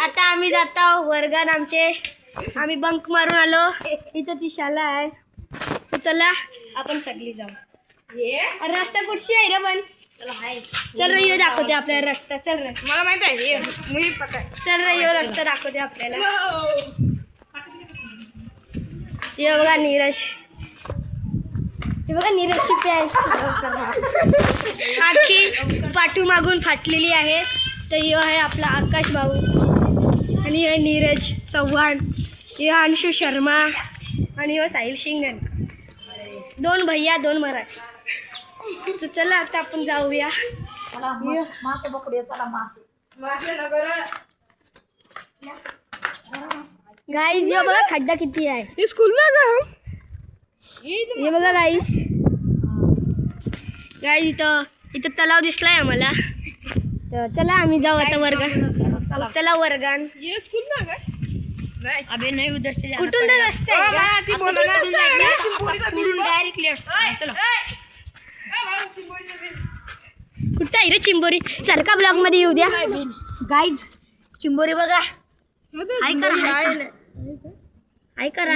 आता आम्ही जातो वर्गात आमचे. आम्ही बंक मारून आलो. इथं ती शाळा आहे. तर चला आपण सगळी जाऊ. रस्ता कुठची आहे रे पण? चल रे, दाखवते आपल्याला रस्ता. चल रे, मला माहित आहे चल रे, यो रस्ता दाखवते आपल्याला. हे बघा नीरज, हे बघा नीरजची पॅन्ट आखी पाठू मागून फाटलेली आहे. तर यो आहे आपला आकाश भाऊ आणि हे नीरज चव्हाण, हे अंशु शर्मा आणि हो साहिल शिंगण. 2 भैया 2 मराठी. तर चला आता आपण जाऊया. मासे पकडूया. चला मासे गाईज ये बघा खड्डा किती आहे. स्कूल में गए हम. हे बघा गाईज, इथं तलाव दिसलाय आम्हाला. तर चला आम्ही जाऊ आता वर्गात. चला वर्गान. ये स्कूल में गए. नहीं अबे नहीं, उधर से कुठून रस्ता आहे? डायरेक्टली. चलो कुठं आहे रे चिंबोरी? सारखा ब्लॉग मध्ये येऊ द्या. गाईज चिंबोरी बघा. ऐका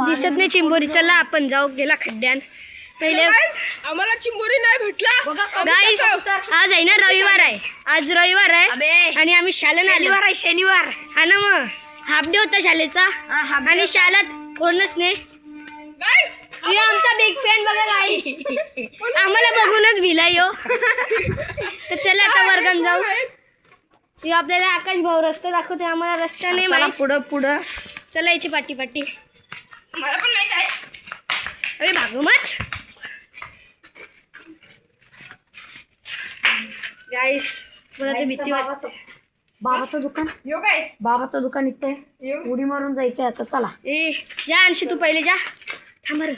दिसत नाही चिंबोरी. चला आपण जाऊ गेला खड्ड्यान. पहिले आम्हाला चिंबोरी नाही भेटला. गाईज आज आहे ना रविवार आहे. आज रविवार आहे आणि आम्ही शाळेत आलो. शनिवार हा ना, मग हाफ डे होता शाळेचा आणि शाळेत कोणच नाही. यो आमचा बिग फॅन बघा गाईज, आम्हाला बघूनच भिला यो. तर चला आता वर्गात जाऊ. यो आपल्याला आकाश भाऊ रस्ता दाखवते. आम्हाला रस्ता नाही माहिती. पुढं चला याची पाठी मला पण माहित आहे. अरे भागू मत गाईस, मला ते भीती वाटते. बाबाचं दुकान. यो काय बाबाचं दुकान इथे उडी मारून जायचंय आता. चला ए जा अंशी, तू पहिले जा. थांब रे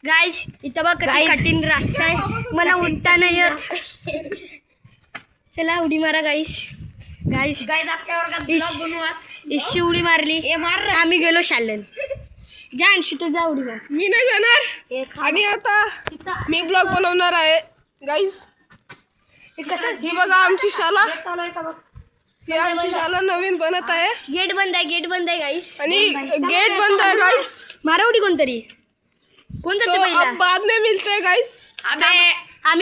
गाईस, इथं बघ किती कठीण रस्ता आहे. मला उलटा नाही येत. चला उडी मारा गाईस. गाईस आपल्या वर्गात इशी उडी मारली. आम्ही गेलो शाळेत. जा अंशी, तू जा उडी मार. मी नाही जाणार. आणि आता मी ब्लॉग बनवणार आहे गाईज. कसं ही बघा आमची शाळा. चालू आहे का बघ. ही आमची शाळा नवीन बनत आहे. गेट बंद आहे गाईस. आणि गेट बंद आहे गाईज. मारा उडी कोणतरी. कोण जाते तो पहिला? अब बाद में मिलते हैं गाइस. अबे